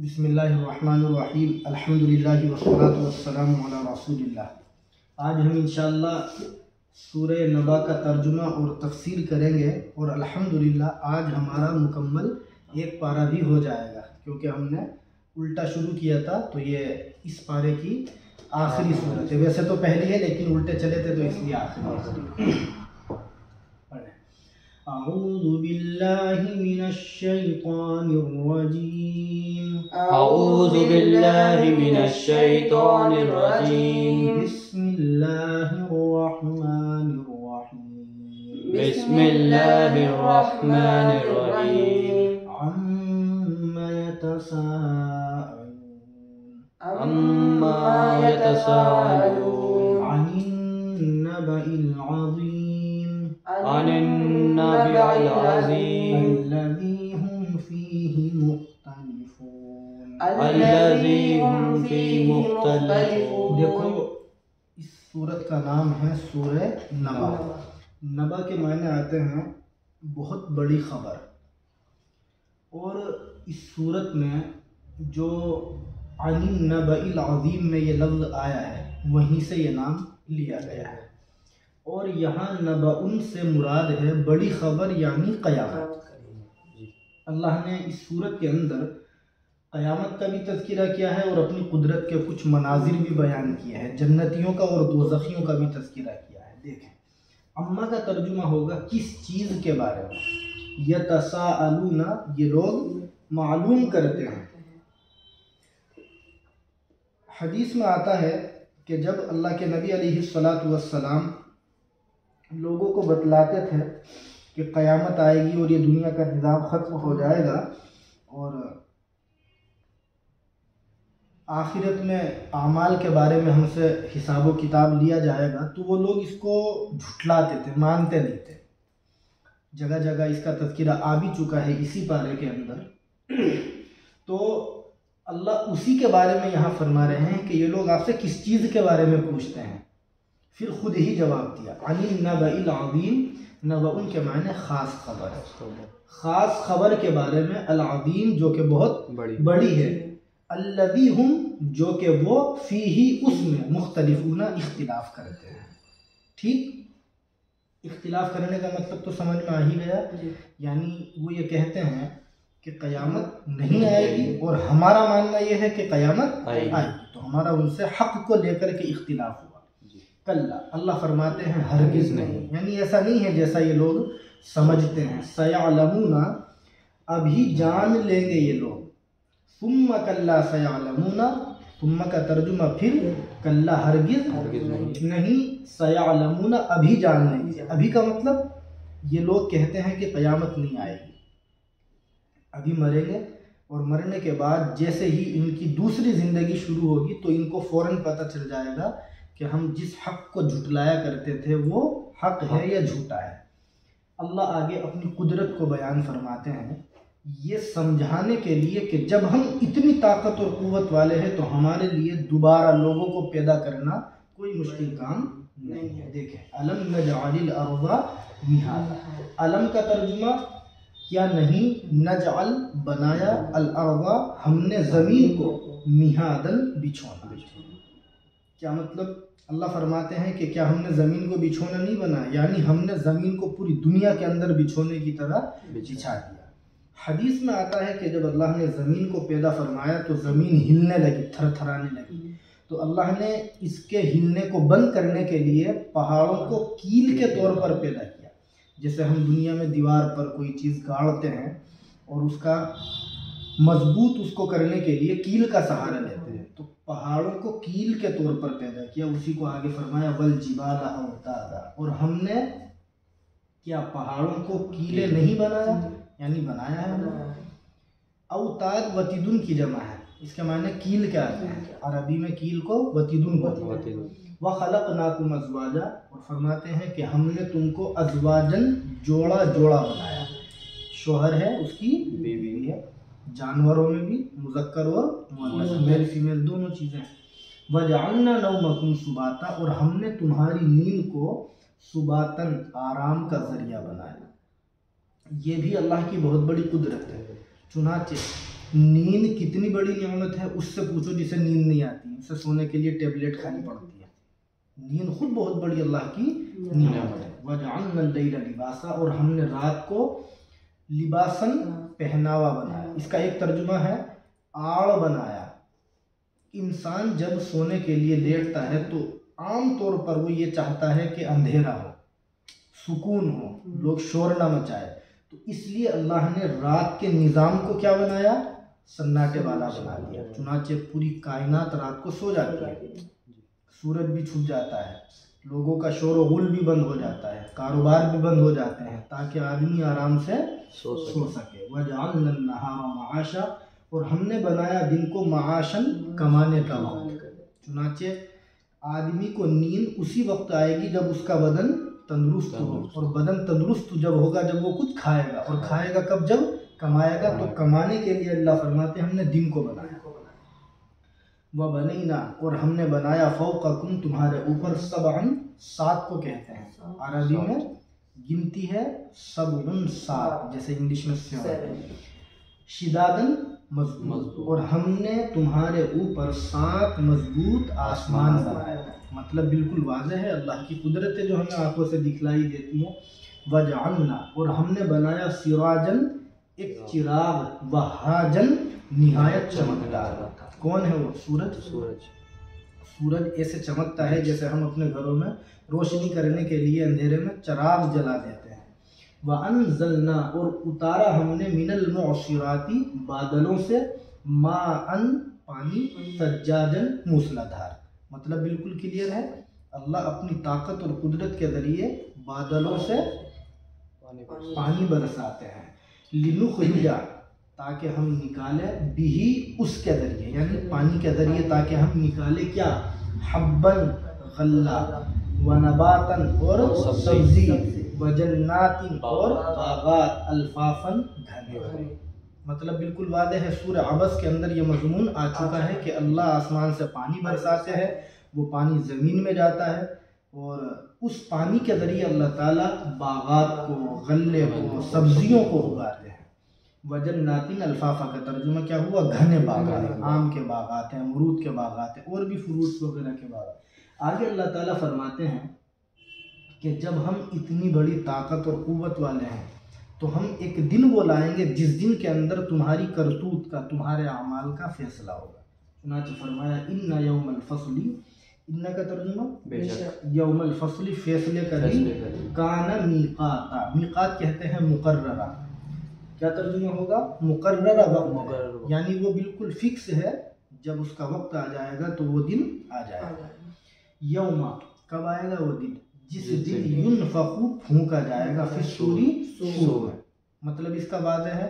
बिस्मिल्लाहिर्रहमानिर्रहीम अल्हम्दुलिल्लाहि वस्सलातु वस्सलामु अला रसूलिल्लाह। आज हम इंशाअल्लाह सूरह नबा का तर्जुमा और तफसीर करेंगे और अल्हम्दुलिल्लाह आज हमारा मुकम्मल एक पारा भी हो जाएगा, क्योंकि हमने उल्टा शुरू किया था तो ये इस पारे की आखिरी सूरत है। वैसे तो पहली है लेकिन उल्टे चले थे तो इसलिए आखिरी। अऊज़ु बिल्लाहि मिनश शैतानिर रजीम। अऊज़ु बिल्लाहि मिनश शैतानिर रजीम। बिस्मिल्लाहिर रहमानिर रहीम। बिस्मिल्लाहिर रहमानिर रहीम। अम्मा यतसाअलून। अम्मा यतसाअलून। अनिन नबइल अज़ीम। अनिन नबइल अज़ीम। अल्लज़ी हुम फीहि मुख्तलिफून। अल्लज़ी हुम फीहि मुख्तलिफून। देखो, इस सूरत का नाम है सूरह नबा। नबा के मायने आते हैं बहुत बड़ी खबर। और इस सूरत में जो अनिन नबइल अज़ीम में ये लफ्ज़ आया है वहीं से ये नाम लिया गया है। और यहाँ नबउन से मुराद है बड़ी खबर यानी क़यामत। अल्लाह ने इस सूरत के अंदर क़यामत का भी तज़किरा किया है और अपनी कुदरत के कुछ मनाजिर भी बयान किए हैं, जन्नतियों का और दोज़खियों का भी तज़किरा किया है। देखें, अम्मा का तर्जुमा होगा किस चीज़ के बारे में। यतसाअलूना, ये लोग मालूम करते हैं। हदीस में आता है कि जब अल्लाह के नबी अलैहिस्सलातु वस्सलाम लोगों को बतलाते थे कि क़यामत आएगी और ये दुनिया का निज़ाम ख़त्म हो जाएगा और आखिरत में आमाल के बारे में हमसे हिसाब व किताब लिया जाएगा, तो वो लोग इसको झुठलाते थे, मानते नहीं थे। जगह जगह इसका तज़किरा आ भी चुका है इसी पारे के अंदर। तो अल्लाह उसी के बारे में यहाँ फरमा रहे हैं कि ये लोग आपसे किस चीज़ के बारे में पूछते हैं। फिर खुद ही जवाब दिया, अनिन नबइल अज़ीम। नबउन के माने ख़ास खबर, ख़ास खबर के बारे में। अल अज़ीम जो कि बहुत बड़ी है। अल्लज़ी हुम जो कि वो फ़ीही उसमें मुख्तलिफूना इख्तिलाफ़ करते हैं। ठीक, इख्तिलाफ़ करने का मतलब तो समझ में आ ही गया, यानी वो ये कहते हैं कि क़यामत नहीं आएगी और हमारा मानना ये है कि क़यामत आएगी, तो हमारा उनसे हक़ को लेकर के इख्तिलाफ़ हुआ। कल्ला, अल्लाह फरमाते हैं हरगिज़ नहीं, यानी ऐसा नहीं है जैसा ये लोग समझते हैं। सयअलमूना, अभी जान लेंगे ये लोग। सुम्मा कल्ला सयअलमूना, सुम्मा का तर्जुमा फिर, कल्ला हरगिज़ नहीं, सयअलमूना अभी जान लेंगे। अभी का मतलब ये लोग कहते हैं कि क़यामत नहीं आएगी, अभी मरेंगे और मरने के बाद जैसे ही इनकी दूसरी ज़िंदगी शुरू होगी तो इनको फ़ौरन पता चल जाएगा कि हम जिस हक़ को झुटलाया करते थे वो हक़ है या झूठा है। अल्लाह आगे अपनी कुदरत को बयान फरमाते हैं ये समझाने के लिए कि जब हम इतनी ताकत और क़ुव्वत वाले हैं तो हमारे लिए दोबारा लोगों को पैदा करना कोई मुश्किल काम नहीं है। देखें, अलम नजअलिल अर्ज़ा मिहादा। अलम का तर्जुमा क्या नहीं, नजअल बनाया, अल अर्ज़ा हमने ज़मीन को, मिहादन बिछोना। क्या मतलब, अल्लाह फरमाते हैं कि क्या हमने ज़मीन को बिछोना नहीं बनाया, यानी हमने ज़मीन को पूरी दुनिया के अंदर बिछोने की तरह बिछा दिया। हदीस में आता है कि जब अल्लाह ने ज़मीन को पैदा फरमाया तो ज़मीन हिलने लगी, थरथराने लगी। तो अल्लाह ने इसके हिलने को बंद करने के लिए पहाड़ों को कील के तौर पर पैदा किया। जैसे हम दुनिया में दीवार पर कोई चीज़ गाड़ते हैं और उसका मजबूत उसको करने के लिए कील का सहारा लेते हैं, तो पहाड़ों को कील के तौर पर पैदा किया। उसी को आगे फरमाया वल जिबाला औतादा। और हमने क्या पहाड़ों को कीले नहीं बनाया, यानी बनाया है हमने। औताद वतीदुन की जमा है, इसके माने कील क्या आते हैं, अरबी में कील को वतीदुन बोलते हैं। व खलक़नाकुम अज़वाजा, और फरमाते हैं कि हमने तुमको अज़वाजन जोड़ा जोड़ा बनाया। शोहर है उसकी बीवी है, जानवरों में भी मुज़क्कर और मुअन्नस, मेल फीमेल दोनों चीज़ें। वजअलना नौमकुम सुबाता, और हमने तुम्हारी नींद को सुबातन आराम का ज़रिया बनाया। ये भी अल्लाह की बहुत बड़ी कुदरत है। चुनाचे नींद कितनी बड़ी नियामत है उससे पूछो जिसे नींद नहीं आती, उसे सोने के लिए टेबलेट खानी पड़ती है। नींद खुद बहुत बड़ी अल्लाह की नियामत है। वजअलना लैला लिबासा, और हमने रात को लिबासन पहनावा बनाया। इसका एक तर्जुमा है आड़ बनाया। इंसान जब सोने के लिए लेटता है तो आम तौर पर वो ये चाहता है कि अंधेरा हो, सुकून हो, लोग शोर ना मचाए, तो इसलिए अल्लाह ने रात के निज़ाम को क्या बनाया, सन्नाटे वाला बना दिया। चुनाचे पूरी कायनात रात को सो जाती है, सूरज भी छुप जाता है, लोगों का शोर व गुल भी बंद हो जाता है, कारोबार भी बंद हो जाते हैं, ताकि आदमी आराम से सो सके। वजअलना अन्नहारा मआशा, और हमने बनाया दिन को माशन, कमाने का वक्त। चुनाचे आदमी को नींद उसी वक्त आएगी जब उसका बदन तंदुरुस्त हो, और बदन तंदुरुस्त जब होगा जब वो कुछ खाएगा, और खाएगा कब, जब कमाएगा। तो कमाने के लिए अल्लाह फरमाते हैं हमने दिन को बनाया। वह बनैना, और हमने बनाया फौककुम, तुम्हारे ऊपर, सबअन, सात को कहते हैं, अरबी में गिनती है सबउन, सात, जैसे इंग्लिश में 7, शिदादन, मजबूत, और हमने तुम्हारे ऊपर 7 मजबूत आसमान बनाया। मतलब बिल्कुल वाज़ेह है अल्लाह की कुदरतें जो हमें आंखों से दिखलाई देती हैं। वजअलना, और हमने बनाया सिराजन, एक चिराग, वहाजन, निहायत चमकदार। कौन है वो, सूरज। सूरज ऐसे चमकता है जैसे हम अपने घरों में रोशनी करने के लिए अंधेरे में चिराग जला देते हैं। वअन्ज़लना, और उतारा हमने, मिनल मुअस्सिराती, बादलों से, माअन, पानी, सज्जाजन, मूसलाधार। मतलब बिल्कुल क्लियर है, अल्लाह अपनी ताकत और कुदरत के ज़रिए बादलों से पानी बरसाते हैं। लिनुखरिजा, ताकि हम निकाले, बिही, उसके ज़रिए, यानी पानी के ज़रिए, ताकि हम निकाले क्या, हब्बन, गल्ला, व नबातन, और सब्जी, व जन्नातिन, और बागात, अल्फाफन, घने। मतलब बिल्कुल वादे है, सूरह अबस के अंदर ये मज़मून आ चुका है कि अल्लाह आसमान से पानी बरसाते हैं, वो पानी ज़मीन में जाता है, और उस पानी के ज़रिए अल्लाह ताला बागात को, गल्ले को, सब्जियों को उगाते हैं। वजन्नातिन, अल्फाफा का तर्जुमा क्या हुआ, घने बागात, आम के बागात हैं, अमरूद के बागात हैं, और भी फ्रूट्स वगैरह के बागात। आगे अल्लाह ताला फरमाते हैं कि जब हम इतनी बड़ी ताकत और क़ुव्वत वाले हैं तो हम एक दिन वो लाएंगे जिस दिन के अंदर तुम्हारी करतूत का, तुम्हारे अमाल का फैसला होगा। चुनांचे फरमाया इन्ना यौमल फस्ली, इन्ना का तर्जुमा बेशक, यौमल फस्ली, फैसले का दिन, काना मीकाता, मीकात कहते हैं मुकर्ररा। क्या तर्जुमा होगा, मुकर्ररा वक्त, यानी वो बिल्कुल फिक्स है, जब उसका वक्त आ जाएगा तो वो दिन आ जाएगा। यौमा, कब आएगा वो दिन, जिस दिन युनफखु, फूंका जाएगा, फिर सूरी, सूर में। मतलब इसका वाज़ेह है,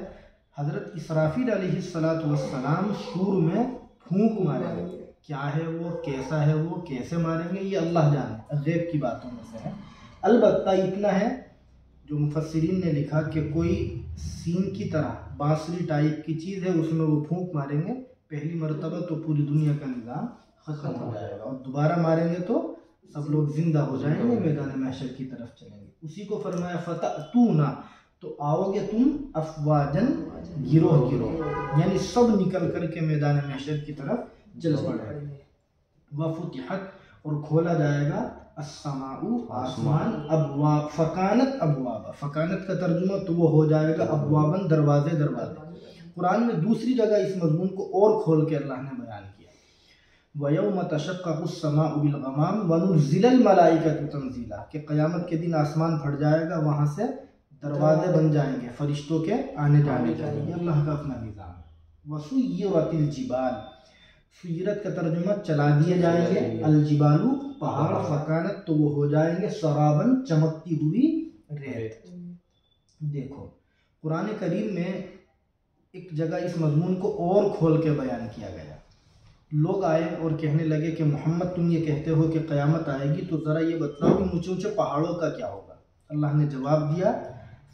हज़रत इसराफील अलैहिस्सलातु वस्सलाम सूर में फूंक मारेंगे। क्या है वो, कैसा है वो, कैसे मारेंगे, ये अल्लाह जाने, ग़ैब की बातों में से है। अलबत्ता इतना है जो मुफस्सिरीन ने लिखा कि कोई सीन की तरह बांसुरी टाइप की चीज़ है, उसमें वो फूंक मारेंगे, पहली मरतबा तो पूरी दुनिया का निज़ाम ख़त्म हो जाएगा, और दोबारा मारेंगे तो सब लोग जिंदा हो जाएंगे, मैदान महशर की तरफ चलेंगे। उसी को फरमाया फतअतूना, तो आओगे तुम, अफवाजन, गिरोह गिरोह, यानी सब निकल करके मैदान महशर की तरफ चल पड़ेंगे। वफुतिहत, और खोला जाएगा, अस्समाउ, आसमान, अबवाब, फकानत अबवाबा, फकानत का तर्जुमा तो वो हो जाएगा अबवाबन, दरवाजे दरवाजे। कुरान में दूसरी जगह इस मज़मून को और खोल के अल्लाह ने बयान किया, वयौम तशक्ककुस्समाउ बिलगमाम वनुज़्ज़िलल मलाइकतु तंज़ीला, कि क़यामत के दिन आसमान फट जाएगा, वहाँ से दरवाजे बन जाएंगे फरिश्तों के आने जाने के लिए। अल्लाह का अपना निज़ाम है। वसुय्यरतिल जिबाल, सुयरत का तर्जुमा चला दिए जाएंगे, अलजिबालू, पहाड़, फकानत, तो वो हो जाएंगे सराबन, चमकती हुई रेत। देखो कुरान करीम में एक जगह इस मज़मून को और खोल के बयान किया गया। लोग आए और कहने लगे कि मोहम्मद तुम ये कहते हो कि क़यामत आएगी, तो ज़रा ये बताओ कि ऊँचे ऊँचे पहाड़ों का क्या होगा। अल्लाह ने जवाब दिया,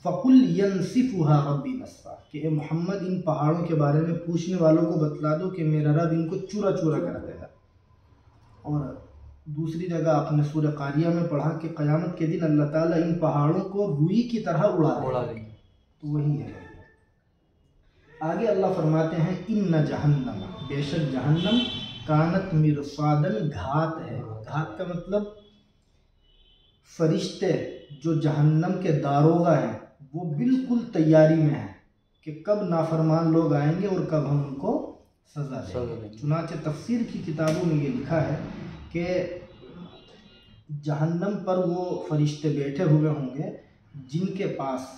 फ़कुल यंसिफुहा रब्बी नस्फ़ा, कि ए मोहम्मद इन पहाड़ों के बारे में पूछने वालों को बतला दो कि मेरा रब इनको चूरा चूरा कर देगा। और दूसरी जगह आपने सूरह कारिया में पढ़ा कि क़यामत के दिन अल्लाह ताला इन पहाड़ों को रुई की तरह उड़ा देगा। तो वही है। आगे अल्लाह फरमाते हैं इन्ना जहन्नम, बेशक जहन्नम कानत मिरसादन, घात है। घात का मतलब फरिश्ते जो जहन्नम के दारोगा हैं वो बिल्कुल तैयारी में हैं कि कब नाफरमान लोग आएंगे और कब हम उनको सज़ा देंगे। चुनांचे तफसीर की किताबों में ये लिखा है कि जहन्नम पर वो फरिश्ते बैठे हुए होंगे जिनके पास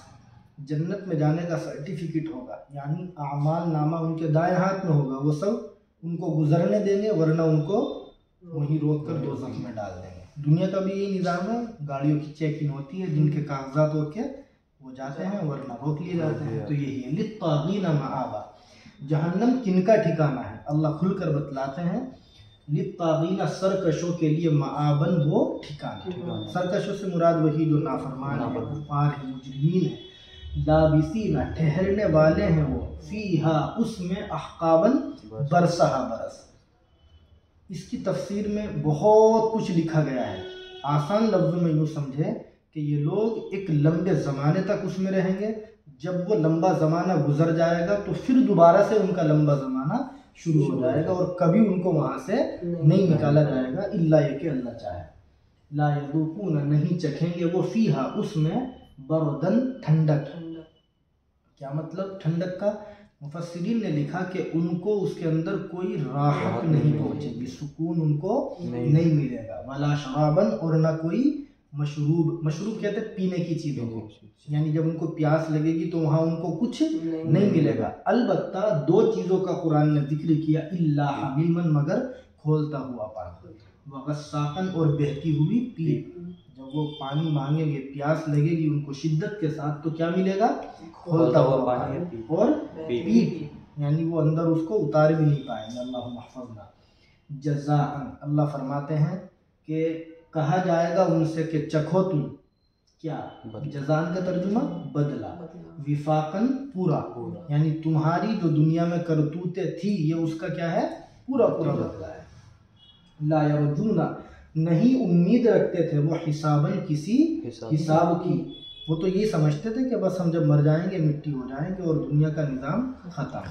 जन्नत में जाने का सर्टिफिकेट होगा, यानी आमाल नामा उनके दाएं हाथ में होगा। वो सब उनको गुजरने देंगे, वरना उनको वहीं रोक कर दोज़ख में डाल देंगे। दुनिया का भी यही निज़ाम है, गाड़ियों की चेकिंग होती है, जिनके कागजात होके वो जाते हैं वरना रोक लिए जाते हैं। तो यही है लित्तागीना मआबा, जहन्नम किनका ठिकाना है अल्लाह खुलकर बतलाते हैं। लित्तागीना, सरकशों के लिए, मआबन वो ठिकाना। सरकशों से मुराद वही जो नाफरमान है, कुफार है, मुजरिमीन है। लाबिसीना, ठहरने वाले हैं वो, फीहा, उसमें, अहकाबन, बरसहा, बरस। इसकी तफसीर में बहुत कुछ लिखा गया है। आसान लफ्ज़ों में यूँ समझे कि ये लोग एक लंबे ज़माने तक उसमें रहेंगे, जब वो लंबा ज़माना गुजर जाएगा तो फिर दोबारा से उनका लंबा ज़माना शुरू हो जाएगा और कभी उनको वहाँ से नहीं निकाला जाएगा इल्ला ये कि अल्लाह चाहे। ला यज़ूक़ून, नहीं चखेंगे वो, फीहा, उसमें, बरदन, ठंडक। क्या मतलब ठंडक का? मुफस्सिरीन ने लिखा कि उनको उसके अंदर कोई राहत नहीं पहुँचेगी, सुकून उनको नहीं मिलेगा। वला शराबन, और ना कोई मशरूब। मशरूब कहते हैं पीने की चीज़ों को, यानी जब उनको प्यास लगेगी तो वहाँ उनको कुछ नहीं मिलेगा। अलबत्ता दो चीज़ों का कुरान ने जिक्र किया, इल्ला हमीमन, मगर खोलता हुआ पानी, वगस्साकन, और बहती हुई पीप। जब वो पानी मांगेंगे, प्यास लगेगी उनको शिद्दत के साथ, तो क्या मिलेगा? खोलता हुआ पानी और पीप, यानी वो अंदर उसको उतार भी नहीं पाएंगे। अल्लाह महफज़ना। जज़ाअन, अल्लाह फरमाते हैं कि कहा जाएगा उनसे कि चखो तुम क्या, जज़ान का तर्जुमा बदला, विफाकन, पूरा, यानी तुम्हारी जो दुनिया में करतूतें थी ये उसका क्या है? पूरा पूरा बदला है। ला यरजूना, नहीं उम्मीद रखते थे वो, हिसाबन, किसी हिसाब की। वो तो ये समझते थे कि बस हम जब मर जाएंगे मिट्टी हो जाएंगे और दुनिया का निज़ाम ख़त्म।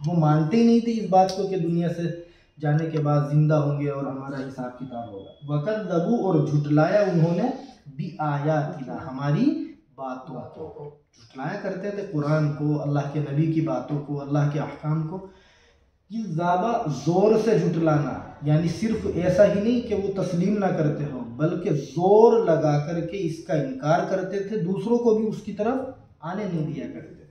वो मानते ही नहीं थे इस बात को कि दुनिया से जाने के बाद जिंदा होंगे और हमारा हिसाब किताब होगा। वकज़्ज़बू, और झुटलाया उन्होंने, बि आयातिना, हमारी बातों को। झुटलाया करते थे कुरान को, अल्लाह के नबी की बातों को, अल्लाह के अहकाम को। ये ज़्यादा ज़ोर से झुटलाना, यानी सिर्फ ऐसा ही नहीं कि वो तस्लीम ना करते हो, बल्कि ज़ोर लगा करके इसका इनकार करते थे, दूसरों को भी उसकी तरफ आने नहीं दिया करते थे।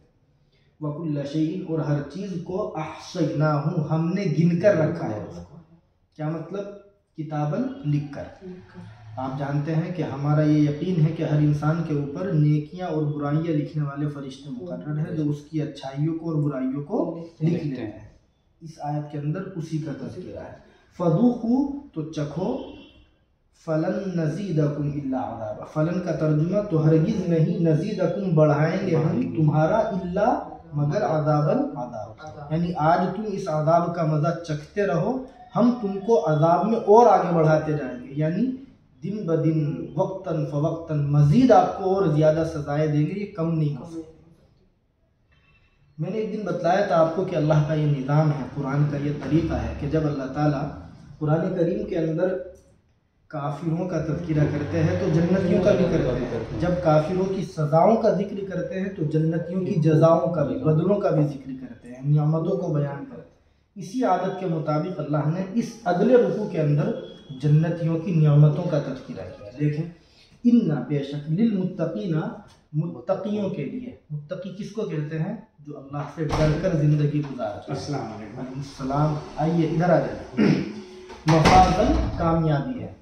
वकुल्ल शैइन, और हर चीज़ को, अहसैनाहु, हमने गिन कर रखा है उसको। क्या मतलब? किताबन, लिख कर। आप जानते हैं कि हमारा ये यकीन है कि हर इंसान के ऊपर नेकियां और बुराइयां लिखने वाले फरिश्ते मुकर्रर हैं जो उसकी अच्छाइयों को और बुराइयों को लिख लेते हैं। इस आयत के अंदर उसी का तज़किरा है। फ़ज़ूक़ू, तो चखो, फ़लन नज़ीदकुम इल्ला अज़ाबा। फ़लन का तर्जुमा, तो हरगिज़ नहीं, नज़ीदकुम, बढ़ाएंगे हम तुम्हारा, इल्ला, मगर, अज़ाबन, अज़ाब, यानी आज तुम इस अज़ाब का मज़ा चखते रहो, हम तुमको अज़ाब में और आगे बढ़ाते जाएंगे, यानी दिन ब दिन, वक्तन फ़वक्तन, मज़ीद आपको और ज़्यादा सज़ाएँ देंगे, ये कम नहीं हो सकती। मैंने एक दिन बतलाया था आपको कि अल्लाह का ये निज़ाम है, कुरान का ये तरीक़ा है कि जब अल्लाह ताला कुरान करीम के अंदर काफिरों का तज़किरा करते हैं तो जन्नतियों का भी करते हैं, जब काफिरों की सज़ाओं का जिक्र करते हैं तो जन्नतियों की जज़ाओं का भी, बदलों का भी जिक्र करते हैं, नियामतों को बयान करते हैं। इसी आदत के मुताबिक अल्लाह ने इस अगले रुकू के अंदर जन्नतियों की नियामतों का तज़किरा किया। देखें, इन्ना, बेशक, लिल मुत्तकीना, मुत्तकियों के लिए। मुत्तकी किसको कहते हैं? जो अल्लाह से डर कर ज़िंदगी गुजारते हैं। अस्सलाम, आइए इधर आ जाए। मफाज़न, कामयाबी है,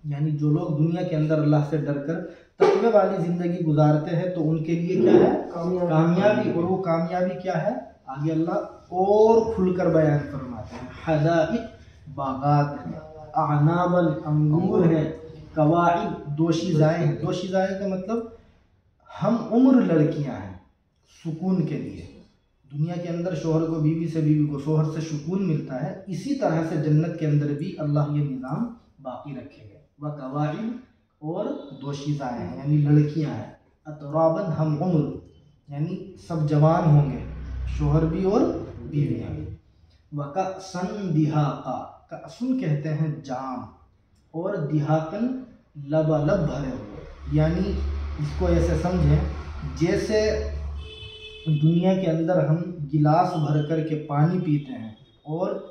यानी जो लोग दुनिया के अंदर अल्लाह से डर कर तक़वे वाली ज़िंदगी गुजारते हैं तो उनके लिए क्या है? कामयाबी। और वो कामयाबी क्या है? आगे अल्लाह और खुलकर बयान फरमाते हैं। हदाइक, बागात हैं, अनाबल, अंगूर हैं, कवाइद, दोशीज़ाएँ हैं। दोशीज़ाएँ का मतलब हम उम्र लड़कियां हैं, सुकून के लिए। दुनिया के अंदर शोहर को, बीवी से, बीवी को शोहर से सुकून मिलता है, इसी तरह से जन्नत के अंदर भी अल्लाह ये निज़ाम बाकी रखेंगे। व कवाइद, और दोशीज़ाएँ हैं, यानी लड़कियां हैं। अतराबन, हम उम्र, यानी सब जवान होंगे, शोहर भी और बीवियाँ भी। वकअसन दिहाका, कअसन कहते हैं जाम, और दिहाकन लबालब भरे हुए। यानी इसको ऐसे समझें जैसे दुनिया के अंदर हम गिलास भर कर के पानी पीते हैं और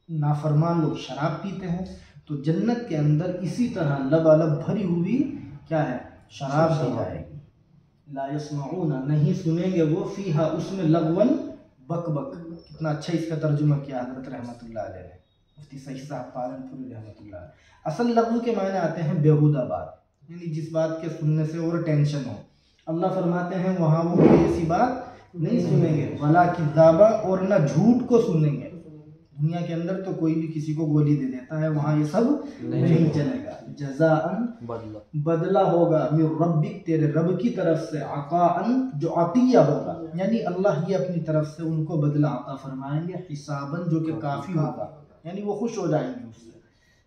नाफरमान लोग शराब पीते हैं, तो जन्नत के अंदर इसी तरह लबालब भरी हुई क्या है, शराब दी जाएगी। ला यस्माऊना, नहीं सुनेंगे वो, फीहा, उसमें, लगवन, बक बक। कितना अच्छा इसका तर्जुमा किया हज़रत रहमतुल्लाह अलैह ने, मुफ्ती सही साहब पालनपुरी रहमतुल्लाह। असल लफ्ज़ के मायने आते हैं बेहुदा बात, यानी जिस बात के सुनने से और टेंशन हो। अल्लाह फरमाते हैं वहाँ वो कोई ऐसी बात नहीं सुनेंगे, वला किज़ाबा, और न झूठ को सुनेंगे। दुनिया के अंदर तो कोई भी किसी को गोली दे देता है, वहाँ ये सब नहीं चलेगा। जज़ाअन, बदला होगा, मिर रब्बिक, तेरे रब की तरफ से, अताअन, जो अतिया होगा, यानी अल्लाह ही अपनी तरफ से उनको बदला अता फरमाएंगे, हिसाबन, जो कि काफ़ी होगा, यानी वो खुश हो जाएंगे उससे।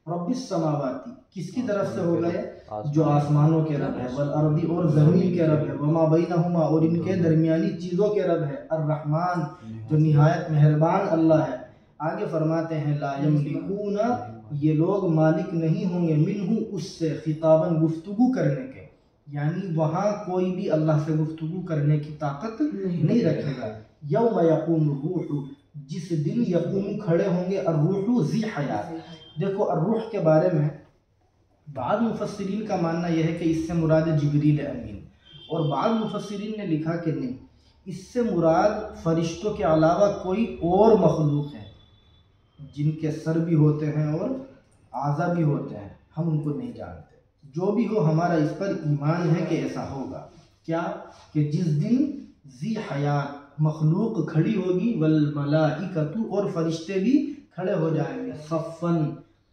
रब्बिस समावाती, किसकी तरफ से होगा ये, जो आसमानों के रब है, वल अर्दी, और ज़मीन के रब है, वमा बैनहुमा, और इनके दरमियानी चीज़ों के रब है, अर्रहमान, जो निहायत मेहरबान अल्लाह है। आगे फरमाते हैं ला यमलिकूना, ये लोग मालिक नहीं होंगे, मिन्हु, उससे, खिताबन, गुफ्तगू करने के, यानी वहाँ कोई भी अल्लाह से गुफ्तगू करने की ताकत नहीं रखेगा। यौम यक़ूम रूह, जिस दिन यक़ूम खड़े होंगे, अर्रूह ज़ी हयात। देखो अर्रूह के बारे में बाद मुफस्सिरीन का मानना यह है कि इससे मुराद जिब्रील अमीन, और बाद मुफस्सिरीन ने लिखा कि नहीं, इससे मुराद फरिश्तों के अलावा कोई और मखलूक है जिनके सर भी होते हैं और आज़ा भी होते हैं, हम उनको नहीं जानते। जो भी हो, हमारा इस पर ईमान है कि ऐसा होगा। क्या कि जिस दिन ज़ी हयात, मखलूक खड़ी होगी, वल मलाइकतु, और फरिश्ते भी खड़े हो जाएंगे, सफ़न,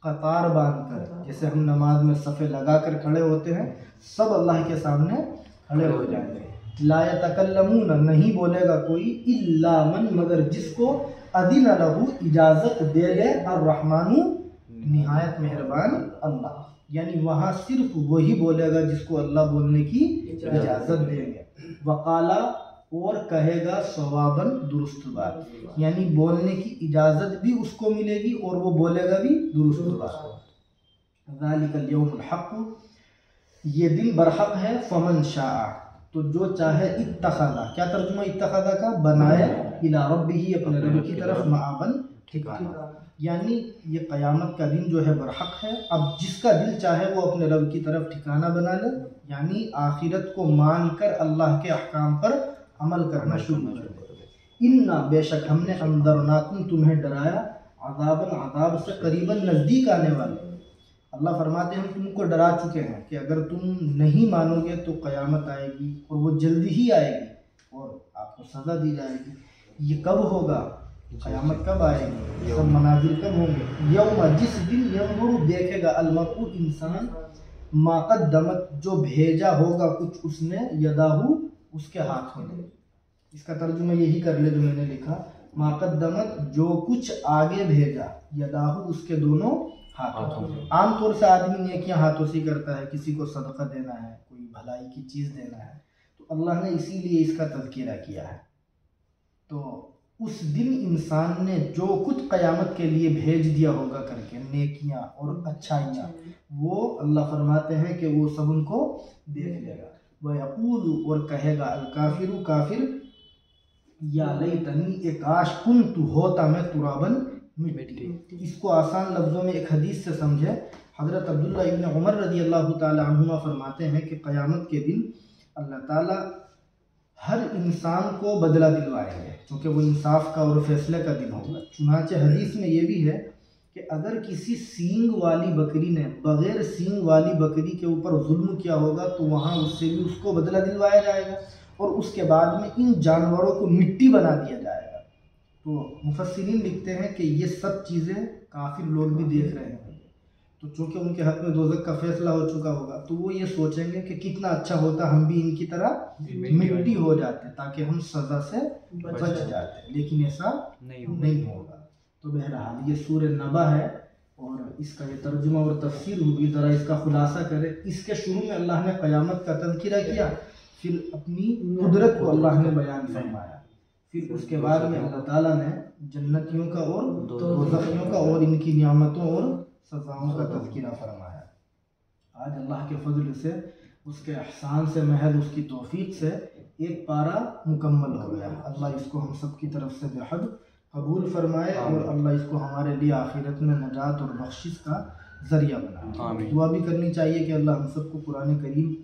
कतार बांधकर, जैसे हम नमाज में सफ़े लगा कर खड़े होते हैं, सब अल्लाह के सामने खड़े हो जाएंगे। ला यतकल्लमून, नहीं बोलेगा कोई, इल्ला मन, मगर जिसको, अदिन लहू, इजाज़त दे दे, अर्रहमानु, निहायत मेहरबान अल्लाह, यानी वहाँ सिर्फ वही बोलेगा जिसको अल्लाह बोलने की इजाज़त देंगे। वकाला, और कहेगा, सवाबन, दुरुस्त बात, यानी बोलने की इजाज़त भी उसको मिलेगी और वो बोलेगा भी दुरुस्त बात। ज़ालिकल यौमुल हक़, ये दिन बरहक है, फमन शाअ, तो जो चाहे, इत्तखज़ा, क्या तर्जुमा इत्तखज़ा का, बनाए, इला रब्बिही, अपने रब की तरफ, माअबन, ठिकाना, यानी ये क़यामत का दिन जो है बरहक है। अब जिसका दिल चाहे वो अपने रब की तरफ ठिकाना बना ले, यानी आखिरत को मान कर अल्लाह के अहकाम पर अमल करना शुरू कर दे। इन्ना, बेशक हमने, अंदरनाकुम, तुम्हें डराया, अज़ाबन, अज़ाब से, करीबन, नज़दीक आने वाले। अल्लाह फरमाते हैं हम तुमको डरा चुके हैं कि अगर तुम नहीं मानोगे तो क़यामत आएगी, और वो जल्दी ही आएगी और आपको सज़ा दी जाएगी। ये कब होगा, क़यामत कब आएगी, सब मनाजिर कब होंगे। यौम, जिस दिन, यंजुरु, देखेगा, अलमरउ, इंसान, मा क़द्दमत, जो भेजा होगा कुछ उसने, यदाहू, उसके हाथों में। इसका तर्जुमा यही कर ले जो मैंने लिखा, मा क़द्दमत, जो कुछ आगे भेजा, यदाहू, उसके दोनों हाथों में। आमतौर से आदमी नेकियां हाथों से करता है, किसी को सदका देना है, कोई भलाई की चीज़ देना है, तो अल्लाह ने इसीलिए इसका तज़किरा किया है। तो उस दिन इंसान ने जो कुछ क़यामत के लिए भेज दिया होगा करके, नेकियां और अच्छाइयाँ, वो अल्लाह फरमाते हैं कि वो सब उनको देख लेगा। वह यक़ूलु, और कहेगा, अल काफिरु, काफिर, या लैतनी, काश, कुन्तु, होता मैं, तुराबन, मिट्टी। इसको आसान लफ्ज़ों में एक हदीस से समझे। हज़रत अब्दुल्लाह इब्न उमर रज़ी अल्लाह ताला अन्हुमा फरमाते हैं कि क़यामत के दिन अल्लाह ताला हर इंसान को बदला दिलवाएंगे, क्योंकि वो इंसाफ का और फैसले का दिन होगा। चुनांचे हदीस में ये भी है कि अगर किसी सींग वाली बकरी ने बग़ैर सींग वाली बकरी के ऊपर जुल्म किया होगा तो वहाँ उससे भी उसको बदला दिलवाया जाएगा, और उसके बाद में इन जानवरों को मिट्टी बना दिया जाएगा। तो मुफस्सिरीन लिखते हैं कि ये सब चीज़ें काफिर लोग भी देख रहे हैं, तो चूँकि उनके हक़ में दोज़ख का फैसला हो चुका होगा, तो वो ये सोचेंगे कि कितना अच्छा होता हम भी इनकी तरह मिट्टी हो जाते, ताकि हम सज़ा से बच जाते, लेकिन ऐसा नहीं होगा। तो बहरहाल ये सूरह नबा है, और इसका ये तर्जुमा और तफसीर होगी। ज़रा इसका खुलासा करें। इसके शुरू में अल्लाह ने क़यामत का तज़किरा किया, फिर अपनी कुदरत को अल्लाह ने बयान फरमाया, फिर उसके बाद में अल्लाह ताला ने जन्नतियों का और दोज़खियों का और इनकी नियामतों और सज़ाओं का तज़किरा फरमाया। आज अल्लाह के फजल से, उसके एहसान से, महज उसकी तौफीक से एक पारा मुकम्मल हो गया। अल्लाह इसको हम सब की तरफ से बेहद कबूल फरमाए और अल्लाह इसको हमारे लिए आखिरत में नजात और बख्शिश का ज़रिया बनाए। दुआ भी करनी चाहिए कि अल्लाह हम सबको कुरान करीम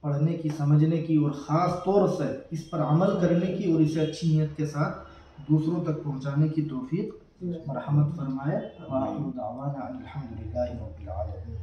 पढ़ने की, समझने की और ख़ास तौर से इस पर अमल करने की और इसे अच्छी नीयत के साथ दूसरों तक पहुँचाने की तौफीक मरहमत फरमाए। व आखिर दावाना अनिल हम्दुलिल्लाहि रब्बिल आलमीन।